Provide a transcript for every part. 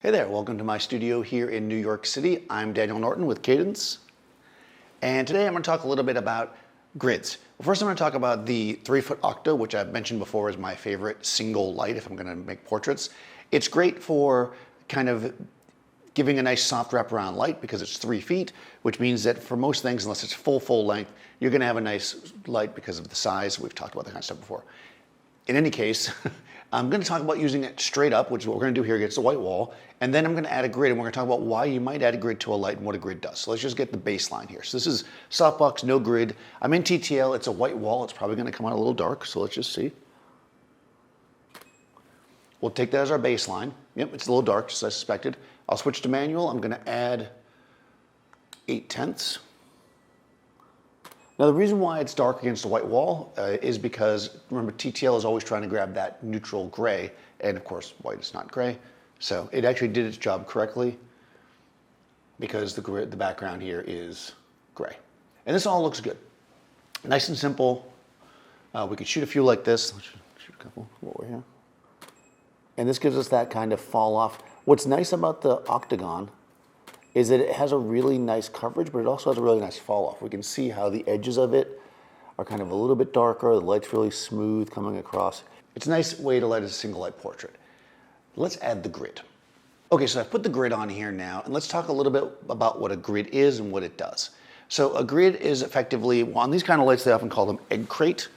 Hey there, welcome to my studio here in New York City. I'm Daniel Norton with Cadence. And today I'm going to talk a little bit about grids. Well, first I'm going to talk about the 3-foot Octa, which I've mentioned before is my favorite single light if I'm going to make portraits. It's great for kind of giving a nice soft wraparound light because it's 3 feet, which means that for most things, unless it's full length, you're going to have a nice light because of the size. We've talked about that kind of stuff before. In any case, I'm going to talk about using it straight up, which is what we're going to do here against the white wall, and then I'm going to add a grid, and we're going to talk about why you might add a grid to a light and what a grid does. So let's just get the baseline here. So this is softbox, no grid. I'm in TTL, it's a white wall, it's probably going to come out a little dark, so let's just see. We'll take that as our baseline. Yep, it's a little dark, just as I suspected. I'll switch to manual, I'm going to add 8/10. Now the reason why it's dark against the white wall is because, remember, TTL is always trying to grab that neutral gray, and of course white is not gray. So it actually did its job correctly because the background here is gray. And this all looks good. Nice and simple. We could shoot a few like this. Let's shoot a couple while we're here. And this gives us that kind of fall off. What's nice about the octagon is that it has a really nice coverage, but it also has a really nice fall off. We can see how the edges of it are kind of a little bit darker. The light's really smooth coming across. It's a nice way to light a single light portrait. Let's add the grid. Okay, so I've put the grid on here now, and let's talk a little bit about what a grid is and what it does. So a grid is effectively, well, on these kind of lights, they often call them egg crate,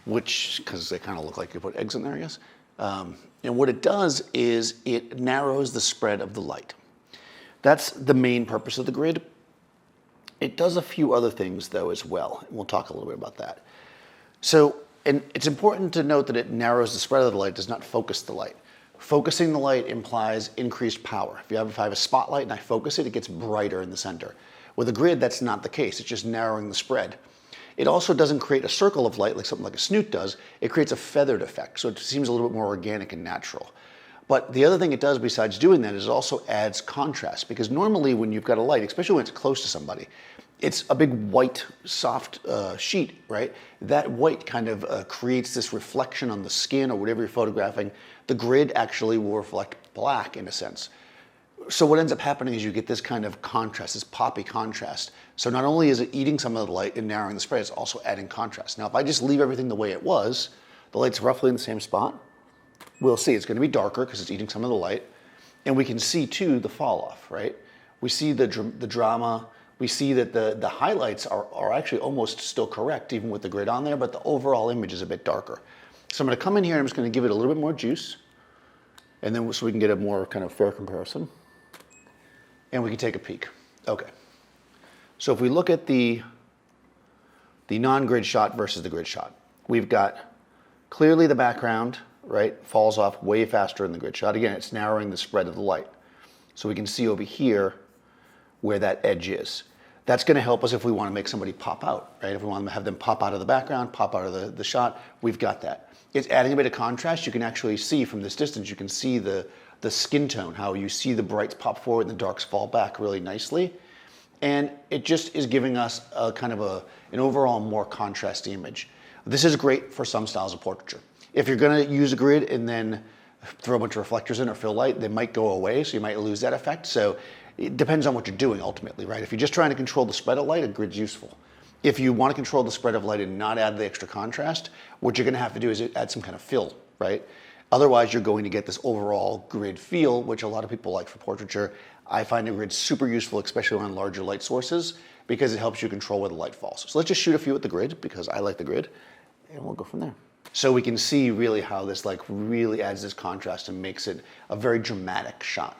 which, because they kind of look like you put eggs in there, I guess. And what it does is it narrows the spread of the light. That's the main purpose of the grid. It does a few other things though as well, and we'll talk a little bit about that. So, and it's important to note that it narrows the spread of the light, does not focus the light. Focusing the light implies increased power. If I have a spotlight and I focus it, it gets brighter in the center. With a grid, that's not the case. It's just narrowing the spread. It also doesn't create a circle of light like something like a snoot does. It creates a feathered effect, so it seems a little bit more organic and natural. But the other thing it does besides doing that is it also adds contrast, because normally when you've got a light, especially when it's close to somebody, it's a big white soft sheet, right? That white kind of creates this reflection on the skin or whatever you're photographing. The grid actually will reflect black in a sense. So what ends up happening is you get this kind of contrast, this poppy contrast. So not only is it eating some of the light and narrowing the spread, it's also adding contrast. Now if I just leave everything the way it was, the light's roughly in the same spot, we'll see it's going to be darker because it's eating some of the light. And we can see too the fall off, right? We see the drama. We see that the highlights are actually almost still correct even with the grid on there, but the overall image is a bit darker. So I'm going to come in here and I'm just going to give it a little bit more juice, and then so we can get a more kind of fair comparison. And we can take a peek. Okay. So if we look at the non-grid shot versus the grid shot, we've got clearly the background, right, falls off way faster in the grid shot. Again, it's narrowing the spread of the light. So we can see over here where that edge is. That's going to help us if we want to make somebody pop out, right? If we want to have them pop out of the background, pop out of the shot, we've got that. It's adding a bit of contrast. You can actually see from this distance, you can see the skin tone, how you see the brights pop forward and the darks fall back really nicely. And it just is giving us a kind of an overall more contrasty image. This is great for some styles of portraiture. If you're going to use a grid and then throw a bunch of reflectors in or fill light, they might go away, so you might lose that effect. So it depends on what you're doing ultimately, right? If you're just trying to control the spread of light, a grid's useful. If you want to control the spread of light and not add the extra contrast, what you're going to have to do is add some kind of fill, right? Otherwise, you're going to get this overall grid feel, which a lot of people like for portraiture. I find a grid super useful, especially on larger light sources, because it helps you control where the light falls. So let's just shoot a few with the grid, because I like the grid, and we'll go from there. So we can see really how this like really adds this contrast and makes it a very dramatic shot.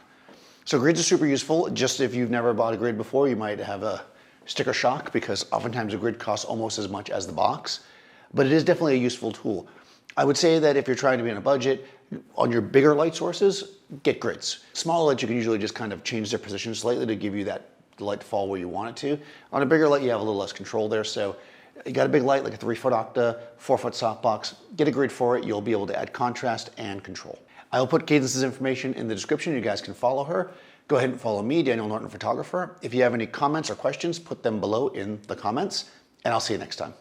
So grids are super useful. Just if you've never bought a grid before, you might have a sticker shock, because oftentimes a grid costs almost as much as the box, but it is definitely a useful tool. I would say that if you're trying to be on a budget, on your bigger light sources, get grids. Smaller lights, you can usually just kind of change their position slightly to give you that light to fall where you want it to. On a bigger light, you have a little less control there. So you got a big light, like a 3-foot Octa, 4-foot softbox, get a grid for it. You'll be able to add contrast and control. I'll put Cadence's information in the description. You guys can follow her. Go ahead and follow me, Daniel Norton Photographer. If you have any comments or questions, put them below in the comments, and I'll see you next time.